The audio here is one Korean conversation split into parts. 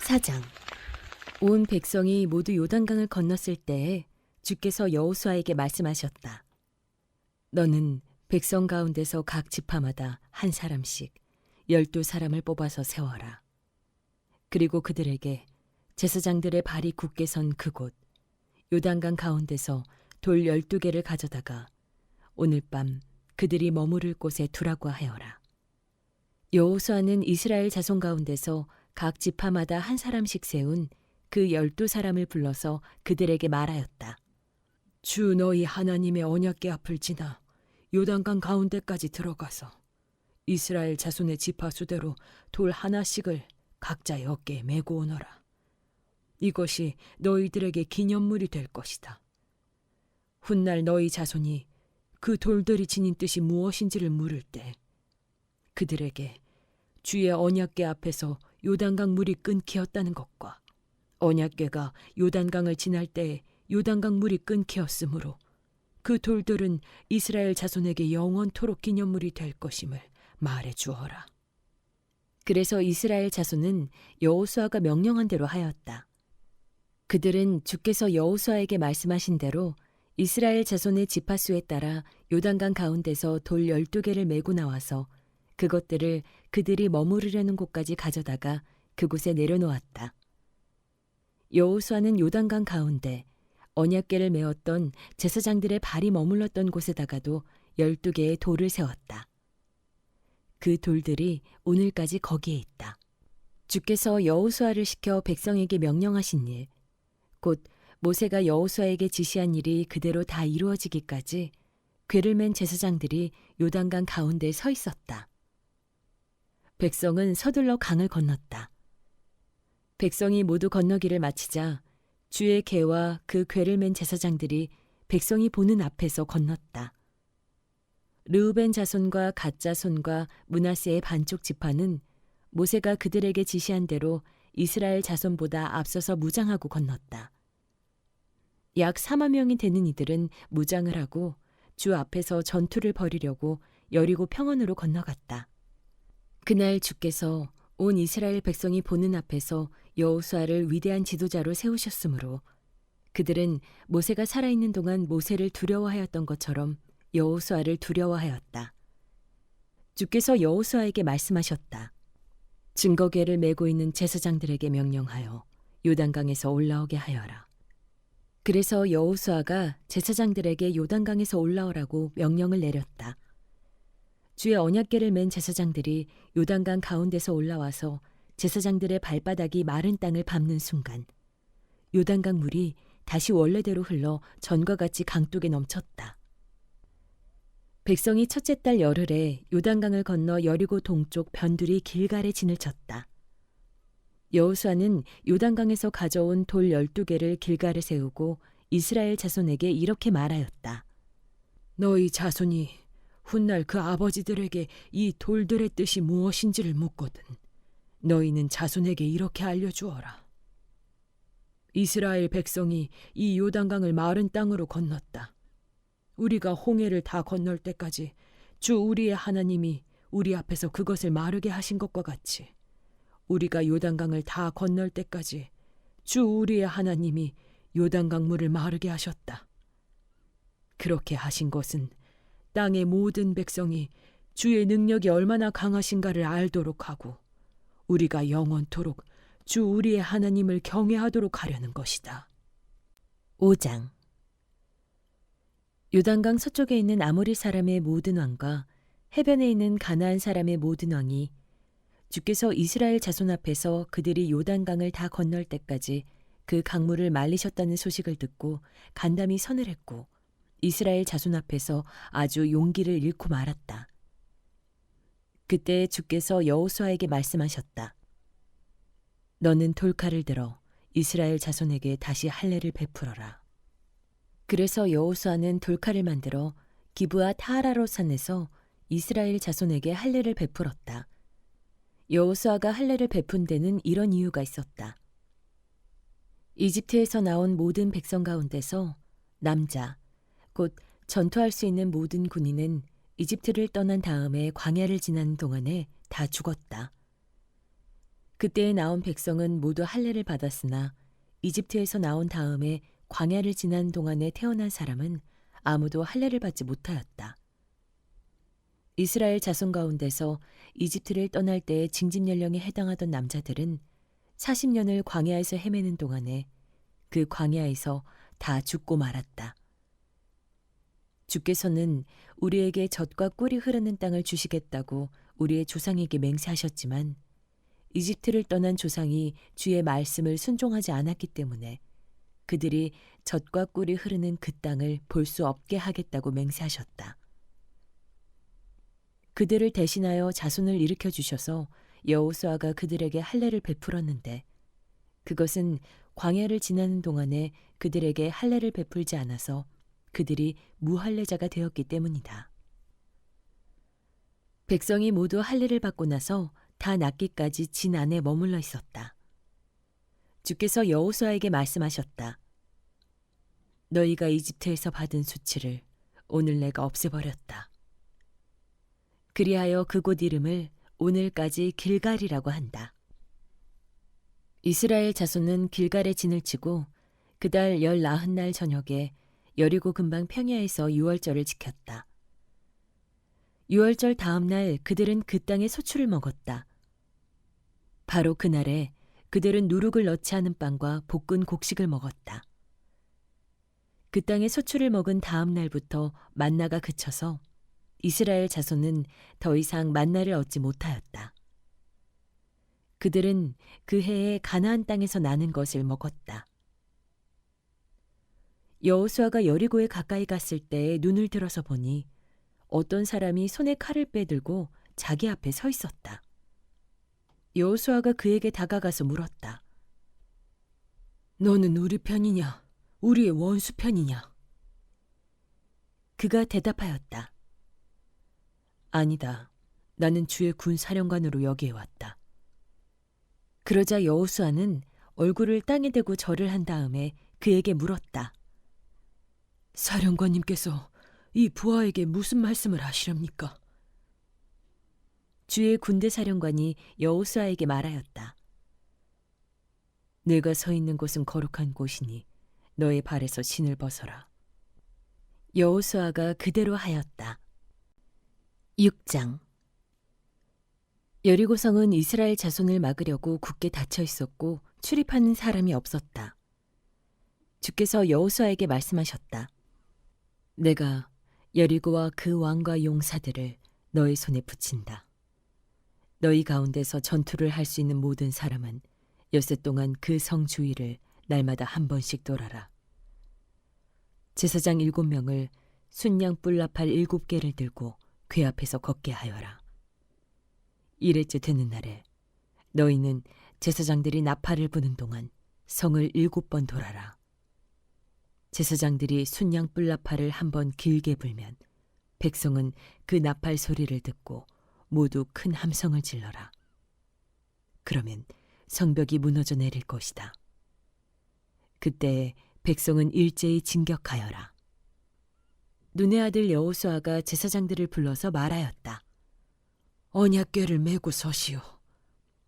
4장. 온 백성이 모두 요단강을 건넜을 때에 주께서 여호수아에게 말씀하셨다. 너는 백성 가운데서 각 지파마다 한 사람씩 12사람을 뽑아서 세워라. 그리고 그들에게 제사장들의 발이 굳게 선 그곳 요단강 가운데서 돌 12개를 가져다가 오늘 밤 그들이 머무를 곳에 두라고 하여라. 여호수아는 이스라엘 자손 가운데서 각 지파마다 한 사람씩 세운 그 12사람을 불러서 그들에게 말하였다. 주 너희 하나님의 언약궤 앞을 지나 요단강 가운데까지 들어가서 이스라엘 자손의 지파 수대로 돌 하나씩을 각자의 어깨에 메고 오너라. 이것이 너희들에게 기념물이 될 것이다. 훗날 너희 자손이 그 돌들이 지닌 뜻이 무엇인지를 물을 때 그들에게 주의 언약궤 앞에서 요단강 물이 끊기었다는 것과 언약궤가 요단강을 지날 때에 요단강 물이 끊기었으므로 그 돌들은 이스라엘 자손에게 영원토록 기념물이 될 것임을 말해 주어라. 그래서 이스라엘 자손은 여호수아가 명령한 대로 하였다. 그들은 주께서 여호수아에게 말씀하신 대로 이스라엘 자손의 지파수에 따라 요단강 가운데서 돌 12개를 메고 나와서 그것들을 그들이 머무르려는 곳까지 가져다가 그곳에 내려놓았다. 여호수아는 요단강 가운데 언약궤를 메었던 제사장들의 발이 머물렀던 곳에다가도 12개의 돌을 세웠다. 그 돌들이 오늘까지 거기에 있다. 주께서 여호수아를 시켜 백성에게 명령하신 일, 곧 모세가 여호수아에게 지시한 일이 그대로 다 이루어지기까지 궤를 맨 제사장들이 요단강 가운데 서 있었다. 백성은 서둘러 강을 건넜다. 백성이 모두 건너기를 마치자 주의 궤와 그 궤를 맨 제사장들이 백성이 보는 앞에서 건넜다. 르우벤 자손과 갓 자손과 므낫세의 반쪽 지파는 모세가 그들에게 지시한 대로 이스라엘 자손보다 앞서서 무장하고 건넜다. 약 4만 명이 되는 이들은 무장을 하고 주 앞에서 전투를 벌이려고 여리고 평원으로 건너갔다. 그날 주께서 온 이스라엘 백성이 보는 앞에서 여호수아를 위대한 지도자로 세우셨으므로 그들은 모세가 살아있는 동안 모세를 두려워하였던 것처럼 여호수아를 두려워하였다. 주께서 여호수아에게 말씀하셨다. 증거궤를 메고 있는 제사장들에게 명령하여 요단강에서 올라오게 하여라. 그래서 여호수아가 제사장들에게 요단강에서 올라오라고 명령을 내렸다. 주의 언약궤를 맨 제사장들이 요단강 가운데서 올라와서 제사장들의 발바닥이 마른 땅을 밟는 순간 요단강 물이 다시 원래대로 흘러 전과 같이 강둑에 넘쳤다. 백성이 첫째 달 열흘에 요단강을 건너 여리고 동쪽 변두리 길갈에 진을 쳤다. 여호수아는 요단강에서 가져온 돌 12개를 길갈에 세우고 이스라엘 자손에게 이렇게 말하였다. 너희 자손이 훗날 그 아버지들에게 이 돌들의 뜻이 무엇인지를 묻거든 너희는 자손에게 이렇게 알려주어라. 이스라엘 백성이 이 요단강을 마른 땅으로 건넜다. 우리가 홍해를 다 건널 때까지 주 우리의 하나님이 우리 앞에서 그것을 마르게 하신 것과 같이 우리가 요단강을 다 건널 때까지 주 우리의 하나님이 요단강 물을 마르게 하셨다. 그렇게 하신 것은 땅의 모든 백성이 주의 능력이 얼마나 강하신가를 알도록 하고 우리가 영원토록 주 우리의 하나님을 경외하도록 하려는 것이다. 5장. 요단강 서쪽에 있는 아모리 사람의 모든 왕과 해변에 있는 가나안 사람의 모든 왕이 주께서 이스라엘 자손 앞에서 그들이 요단강을 다 건널 때까지 그 강물을 말리셨다는 소식을 듣고 간담이 서늘했고 이스라엘 자손 앞에서 아주 용기를 잃고 말았다. 그때 주께서 여호수아에게 말씀하셨다. 너는 돌칼을 들어 이스라엘 자손에게 다시 할례를 베풀어라. 그래서 여호수아는 돌칼을 만들어 기브아 타하라롯 산에서 이스라엘 자손에게 할례를 베풀었다. 여호수아가 할례를 베푼 데는 이런 이유가 있었다. 이집트에서 나온 모든 백성 가운데서 남자, 곧 전투할 수 있는 모든 군인은 이집트를 떠난 다음에 광야를 지나는 동안에 다 죽었다. 그때에 나온 백성은 모두 할례를 받았으나 이집트에서 나온 다음에 광야를 지난 동안에 태어난 사람은 아무도 할례를 받지 못하였다. 이스라엘 자손 가운데서 이집트를 떠날 때의 징집 연령에 해당하던 남자들은 40년을 광야에서 헤매는 동안에 그 광야에서 다 죽고 말았다. 주께서는 우리에게 젖과 꿀이 흐르는 땅을 주시겠다고 우리의 조상에게 맹세하셨지만 이집트를 떠난 조상이 주의 말씀을 순종하지 않았기 때문에 그들이 젖과 꿀이 흐르는 그 땅을 볼 수 없게 하겠다고 맹세하셨다. 그들을 대신하여 자손을 일으켜 주셔서 여호수아가 그들에게 할례를 베풀었는데 그것은 광야를 지나는 동안에 그들에게 할례를 베풀지 않아서 그들이 무할례자가 되었기 때문이다. 백성이 모두 할례를 받고 나서 다 낫기까지 진 안에 머물러 있었다. 주께서 여호수아에게 말씀하셨다. 너희가 이집트에서 받은 수치를 오늘 내가 없애버렸다. 그리하여 그곳 이름을 오늘까지 길갈이라고 한다. 이스라엘 자손은 길갈에 진을 치고 그달 19날 저녁에 여리고 근방 평야에서 유월절을 지켰다. 유월절 다음 날 그들은 그 땅의 소출을 먹었다. 바로 그날에 그들은 누룩을 넣지 않은 빵과 볶은 곡식을 먹었다. 그 땅의 소출을 먹은 다음 날부터 만나가 그쳐서 이스라엘 자손은 더 이상 만나를 얻지 못하였다. 그들은 그 해에 가나안 땅에서 나는 것을 먹었다. 여호수아가 여리고에 가까이 갔을 때 눈을 들어서 보니 어떤 사람이 손에 칼을 빼들고 자기 앞에 서 있었다. 여호수아가 그에게 다가가서 물었다. 너는 우리 편이냐? 우리의 원수 편이냐? 그가 대답하였다. 아니다. 나는 주의 군 사령관으로 여기에 왔다. 그러자 여호수아는 얼굴을 땅에 대고 절을 한 다음에 그에게 물었다. 사령관님께서 이 부하에게 무슨 말씀을 하시렵니까? 주의 군대 사령관이 여호수아에게 말하였다. 내가 서 있는 곳은 거룩한 곳이니 너의 발에서 신을 벗어라. 여호수아가 그대로 하였다. 6장. 여리고성은 이스라엘 자손을 막으려고 굳게 닫혀 있었고 출입하는 사람이 없었다. 주께서 여호수아에게 말씀하셨다. 내가 여리고와 그 왕과 용사들을 너의 손에 붙인다. 너희 가운데서 전투를 할 수 있는 모든 사람은 엿새 동안 그 성 주위를 날마다 한 번씩 돌아라. 제사장 7명을 순양 뿔나팔 7개를 들고 궤 앞에서 걷게 하여라. 이레째 되는 날에 너희는 제사장들이 나팔을 부는 동안 성을 7번 돌아라. 제사장들이 순양 뿔나팔을 한 번 길게 불면 백성은 그 나팔 소리를 듣고 모두 큰 함성을 질러라. 그러면 성벽이 무너져 내릴 것이다. 그때 백성은 일제히 진격하여라. 눈의 아들 여호수아가 제사장들을 불러서 말하였다. 언약궤를 메고 서시오.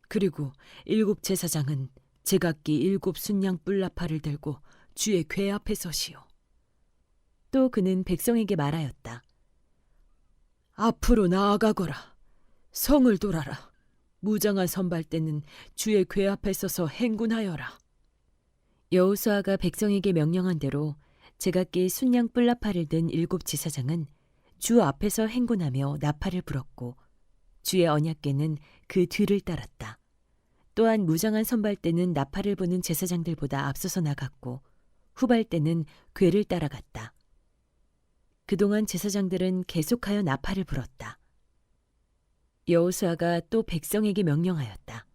그리고 7 제사장은 제각기 7 순양 뿔나팔을 들고 주의 궤 앞에 서시오. 또 그는 백성에게 말하였다. 앞으로 나아가거라. 성을 돌아라. 무장한 선발대는 주의 궤 앞에 서서 행군하여라. 여호수아가 백성에게 명령한 대로 제각기 순양 뿔나팔을 든 7 제사장은 주 앞에서 행군하며 나팔을 불었고 주의 언약궤는 그 뒤를 따랐다. 또한 무장한 선발대는 나팔을 부는 제사장들보다 앞서서 나갔고 후발대는 궤를 따라갔다. 그동안 제사장들은 계속하여 나팔을 불었다. 여호수아가 또 백성에게 명령하였다.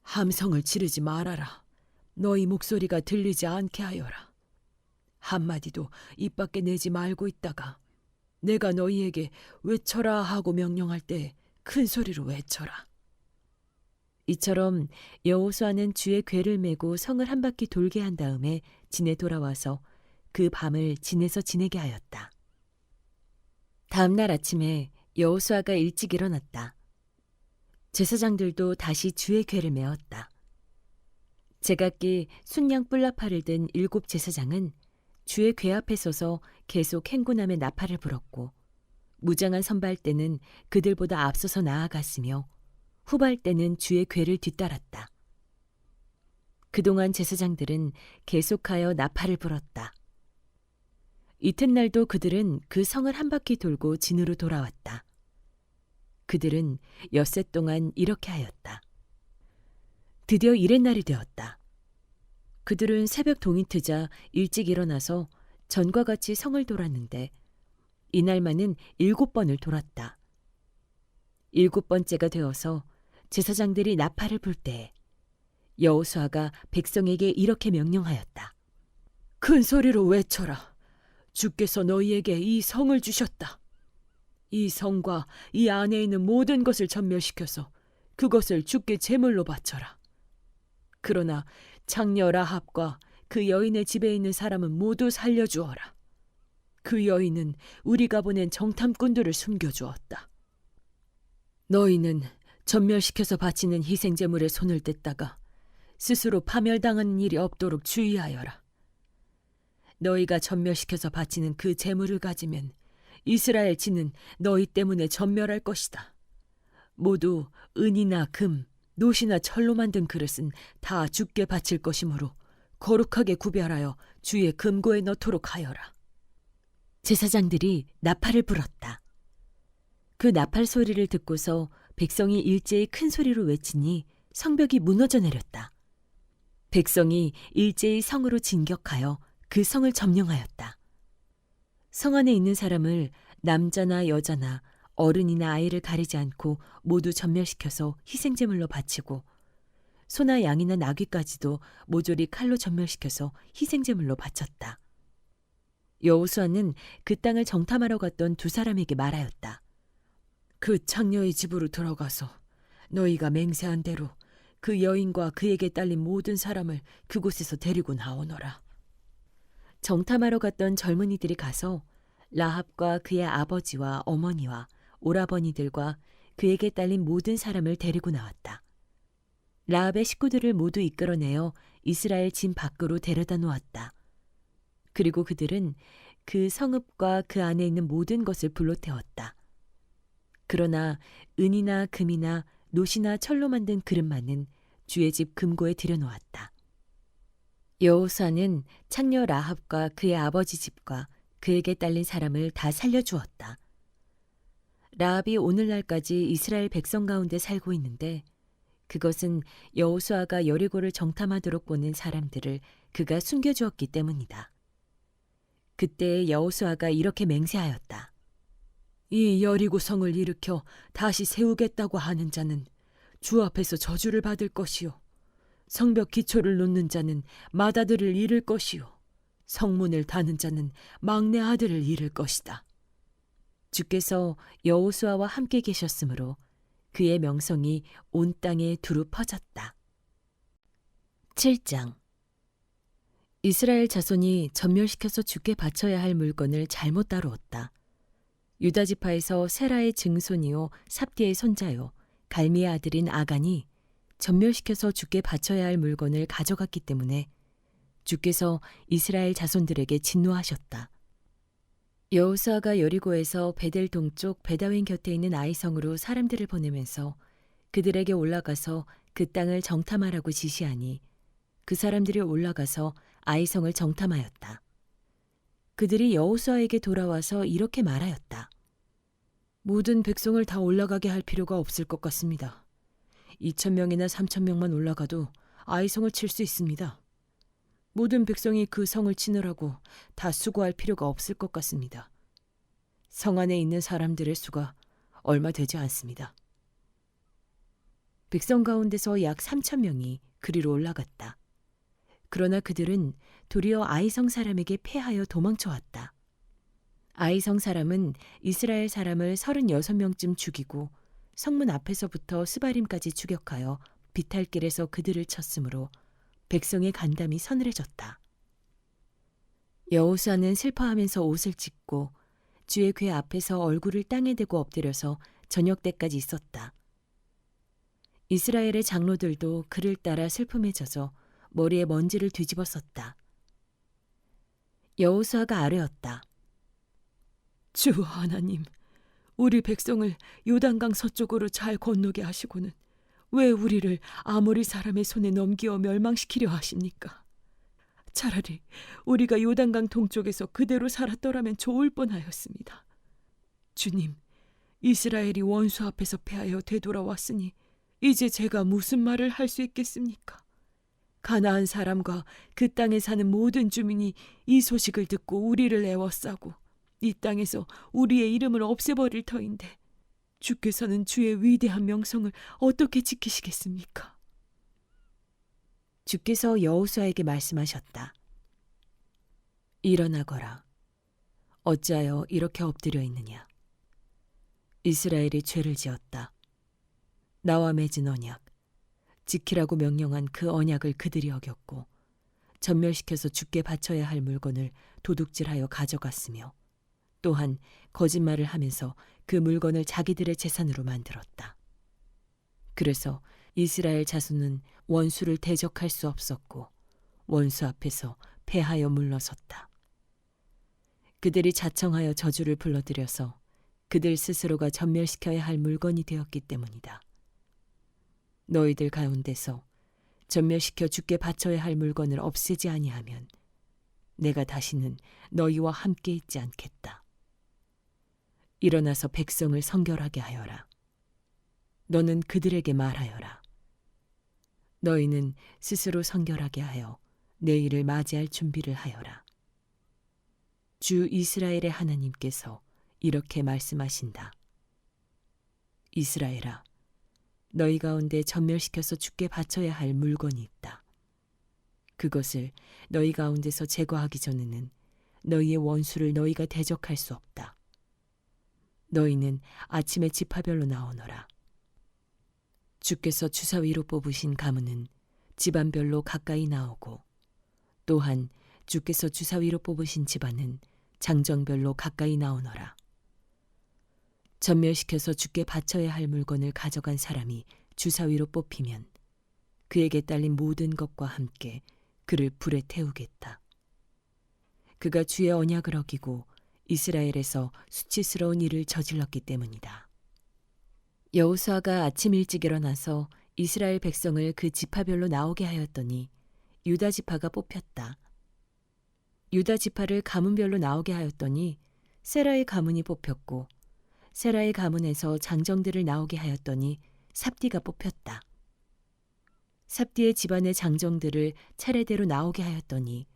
함성을 지르지 말아라. 너희 목소리가 들리지 않게 하여라. 한마디도 입 밖에 내지 말고 있다가 내가 너희에게 외쳐라 하고 명령할 때 큰 소리로 외쳐라. 이처럼 여호수아는 주의 궤를 메고 성을 한 바퀴 돌게 한 다음에 진에 돌아와서 그 밤을 진에서 지내게 하였다. 다음 날 아침에 여호수아가 일찍 일어났다. 제사장들도 다시 주의 궤를 메었다. 제각기 순양 뿔나팔을 든 7 제사장은 주의 궤 앞에 서서 계속 행군함의 나팔을 불었고 무장한 선발대는 그들보다 앞서서 나아갔으며 후발대는 주의 궤를 뒤따랐다. 그동안 제사장들은 계속하여 나팔을 불었다. 이튿날도 그들은 그 성을 한 바퀴 돌고 진으로 돌아왔다. 그들은 엿새 동안 이렇게 하였다. 드디어 이튿날이 되었다. 그들은 새벽 동이 트자 일찍 일어나서 전과 같이 성을 돌았는데 이날만은 7번을 돌았다. 7번째가 되어서 제사장들이 나팔을 불 때에 여호수아가 백성에게 이렇게 명령하였다. 큰 소리로 외쳐라. 주께서 너희에게 이 성을 주셨다. 이 성과 이 안에 있는 모든 것을 전멸시켜서 그것을 주께 제물로 바쳐라. 그러나 창녀 라합과 그 여인의 집에 있는 사람은 모두 살려주어라. 그 여인은 우리가 보낸 정탐꾼들을 숨겨주었다. 너희는 전멸시켜서 바치는 희생제물에 손을 댔다가 스스로 파멸당하는 일이 없도록 주의하여라. 너희가 전멸시켜서 바치는 그 제물을 가지면 이스라엘 진은 너희 때문에 전멸할 것이다. 모두 은이나 금, 노시나 철로 만든 그릇은 다 주께 바칠 것이므로 거룩하게 구별하여 주의 금고에 넣도록 하여라. 제사장들이 나팔을 불었다. 그 나팔 소리를 듣고서 백성이 일제히 큰 소리로 외치니 성벽이 무너져 내렸다. 백성이 일제히 성으로 진격하여 그 성을 점령하였다. 성 안에 있는 사람을 남자나 여자나 어른이나 아이를 가리지 않고 모두 전멸시켜서 희생제물로 바치고 소나 양이나 나귀까지도 모조리 칼로 전멸시켜서 희생제물로 바쳤다. 여호수아는 그 땅을 정탐하러 갔던 2 사람에게 말하였다. 그 창녀의 집으로 들어가서 너희가 맹세한 대로 그 여인과 그에게 딸린 모든 사람을 그곳에서 데리고 나오너라. 정탐하러 갔던 젊은이들이 가서 라합과 그의 아버지와 어머니와 오라버니들과 그에게 딸린 모든 사람을 데리고 나왔다. 라합의 식구들을 모두 이끌어내어 이스라엘 진 밖으로 데려다 놓았다. 그리고 그들은 그 성읍과 그 안에 있는 모든 것을 불로 태웠다. 그러나 은이나 금이나 노시나 철로 만든 그릇만은 주의 집 금고에 들여놓았다. 여호수아는 창녀 라합과 그의 아버지 집과 그에게 딸린 사람을 다 살려주었다. 라합이 오늘날까지 이스라엘 백성 가운데 살고 있는데 그것은 여호수아가 여리고를 정탐하도록 보낸 사람들을 그가 숨겨주었기 때문이다. 그때 여호수아가 이렇게 맹세하였다. 이 여리고 성을 일으켜 다시 세우겠다고 하는 자는 주 앞에서 저주를 받을 것이요. 성벽 기초를 놓는 자는 맏아들을 잃을 것이요. 성문을 다는 자는 막내 아들을 잃을 것이다. 주께서 여호수아와 함께 계셨으므로 그의 명성이 온 땅에 두루 퍼졌다. 7장. 이스라엘 자손이 전멸시켜서 주께 바쳐야 할 물건을 잘못 다루었다. 유다 지파에서 세라의 증손이요 삽디의 손자요 갈미의 아들인 아간이 전멸시켜서 주께 바쳐야 할 물건을 가져갔기 때문에 주께서 이스라엘 자손들에게 진노하셨다. 여호수아가 여리고에서 베델 동쪽 베다웬 곁에 있는 아이성으로 사람들을 보내면서 그들에게 올라가서 그 땅을 정탐하라고 지시하니 그 사람들이 올라가서 아이성을 정탐하였다. 그들이 여호수아에게 돌아와서 이렇게 말하였다. 모든 백성을 다 올라가게 할 필요가 없을 것 같습니다. 2,000명이나 3,000명만 올라가도 아이성을 칠 수 있습니다. 모든 백성이 그 성을 치느라고 다 수고할 필요가 없을 것 같습니다. 성 안에 있는 사람들의 수가 얼마 되지 않습니다. 백성 가운데서 약 3,000명이 그리로 올라갔다. 그러나 그들은 도리어 아이성 사람에게 패하여 도망쳐왔다. 아이성 사람은 이스라엘 사람을 36명쯤 죽이고 성문 앞에서부터 스바림까지 추격하여 비탈길에서 그들을 쳤으므로 백성의 간담이 서늘해졌다. 여호수아는 슬퍼하면서 옷을 찢고 주의 궤 앞에서 얼굴을 땅에 대고 엎드려서 저녁 때까지 있었다. 이스라엘의 장로들도 그를 따라 슬픔에 젖어 머리에 먼지를 뒤집어 썼다. 여호수아가 아뢰었다. 주 하나님, 우리 백성을 요단강 서쪽으로 잘 건너게 하시고는 왜 우리를 아모리 사람의 손에 넘기어 멸망시키려 하십니까? 차라리 우리가 요단강 동쪽에서 그대로 살았더라면 좋을 뻔하였습니다. 주님, 이스라엘이 원수 앞에서 패하여 되돌아왔으니 이제 제가 무슨 말을 할 수 있겠습니까? 가나안 사람과 그 땅에 사는 모든 주민이 이 소식을 듣고 우리를 애워싸고 이 땅에서 우리의 이름을 없애버릴 터인데 주께서는 주의 위대한 명성을 어떻게 지키시겠습니까? 주께서 여호수아에게 말씀하셨다. 일어나거라. 어찌하여 이렇게 엎드려 있느냐. 이스라엘이 죄를 지었다. 나와 맺은 언약, 지키라고 명령한 그 언약을 그들이 어겼고 전멸시켜서 주께 바쳐야 할 물건을 도둑질하여 가져갔으며 또한 거짓말을 하면서 그 물건을 자기들의 재산으로 만들었다. 그래서 이스라엘 자손은 원수를 대적할 수 없었고 원수 앞에서 패하여 물러섰다. 그들이 자청하여 저주를 불러들여서 그들 스스로가 전멸시켜야 할 물건이 되었기 때문이다. 너희들 가운데서 전멸시켜 주께 바쳐야 할 물건을 없애지 아니하면 내가 다시는 너희와 함께 있지 않겠다. 일어나서 백성을 성결하게 하여라. 너는 그들에게 말하여라. 너희는 스스로 성결하게 하여 내일을 맞이할 준비를 하여라. 주 이스라엘의 하나님께서 이렇게 말씀하신다. 이스라엘아, 너희 가운데 전멸시켜서 주께 바쳐야 할 물건이 있다. 그것을 너희 가운데서 제거하기 전에는 너희의 원수를 너희가 대적할 수 없다. 너희는 아침에 지파별로 나오너라. 주께서 주사위로 뽑으신 가문은 집안별로 가까이 나오고 또한 주께서 주사위로 뽑으신 집안은 장정별로 가까이 나오너라. 전멸시켜서 주께 바쳐야 할 물건을 가져간 사람이 주사위로 뽑히면 그에게 딸린 모든 것과 함께 그를 불에 태우겠다. 그가 주의 언약을 어기고 이스라엘에서 수치스러운 일을 저질렀기 때문이다. 여호수아가 아침 일찍 일어나서 이스라엘 백성을 그 지파별로 나오게 하였더니 유다 지파가 뽑혔다. 유다 지파를 가문별로 나오게 하였더니 세라의 가문이 뽑혔고 세라의 가문에서 장정들을 나오게 하였더니 삽디가 뽑혔다. 삽디의 집안의 장정들을 차례대로 나오게 하였더니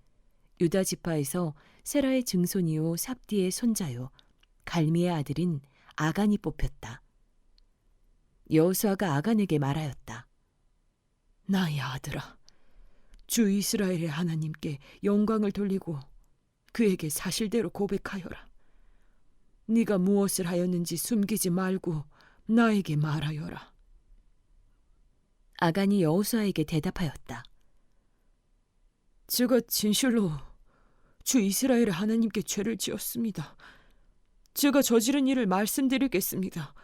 유다 지파에서 세라의 증손이요 삽디의 손자요 갈미의 아들인 아간이 뽑혔다. 여호수아가 아간에게 말하였다. 나의 아들아, 주 이스라엘의 하나님께 영광을 돌리고 그에게 사실대로 고백하여라. 네가 무엇을 하였는지 숨기지 말고 나에게 말하여라. 아간이 여호수아에게 대답하였다. 제가 진실로 주 이스라엘의 하나님께 죄를 지었습니다. 제가 저지른 일을 말씀드리겠습니다.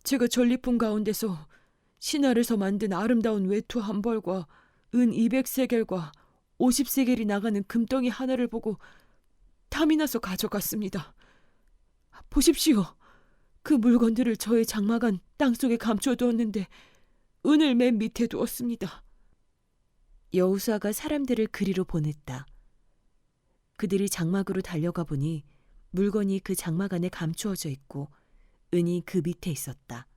제가 전리품 가운데서 신할에서 만든 아름다운 외투 한 벌과 은 200세겔과 50세겔이 나가는 금덩이 하나를 보고 탐이 나서 가져갔습니다. 보십시오. 그 물건들을 저의 장막안 땅속에 감추어 두었는데 은을 맨 밑에 두었습니다. 여호수아가 사람들을 그리로 보냈다. 그들이 장막으로 달려가 보니 물건이 그 장막 안에 감추어져 있고 은이 그 밑에 있었다.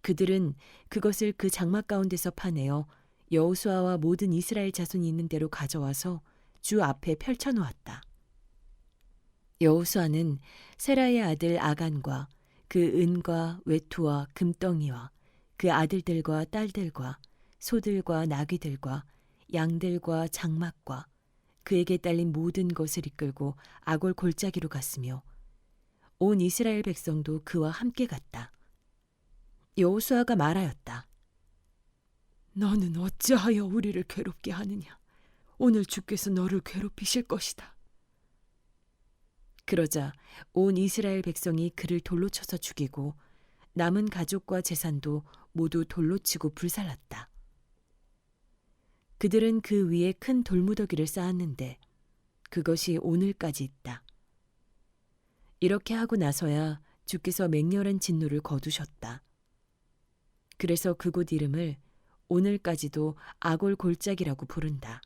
그들은 그것을 그 장막 가운데서 파내어 여호수아와 모든 이스라엘 자손이 있는 데로 가져와서 주 앞에 펼쳐놓았다. 여호수아는 세라의 아들 아간과 그 은과 외투와 금덩이와 그 아들들과 딸들과 소들과 나귀들과 양들과 장막과 그에게 딸린 모든 것을 이끌고 아골 골짜기로 갔으며 온 이스라엘 백성도 그와 함께 갔다. 여호수아가 말하였다. 너는 어찌하여 우리를 괴롭게 하느냐? 오늘 주께서 너를 괴롭히실 것이다. 그러자 온 이스라엘 백성이 그를 돌로 쳐서 죽이고 남은 가족과 재산도 모두 돌로 치고 불살랐다. 그들은 그 위에 큰 돌무더기를 쌓았는데 그것이 오늘까지 있다. 이렇게 하고 나서야 주께서 맹렬한 진노를 거두셨다. 그래서 그곳 이름을 오늘까지도 아골 골짜기라고 부른다.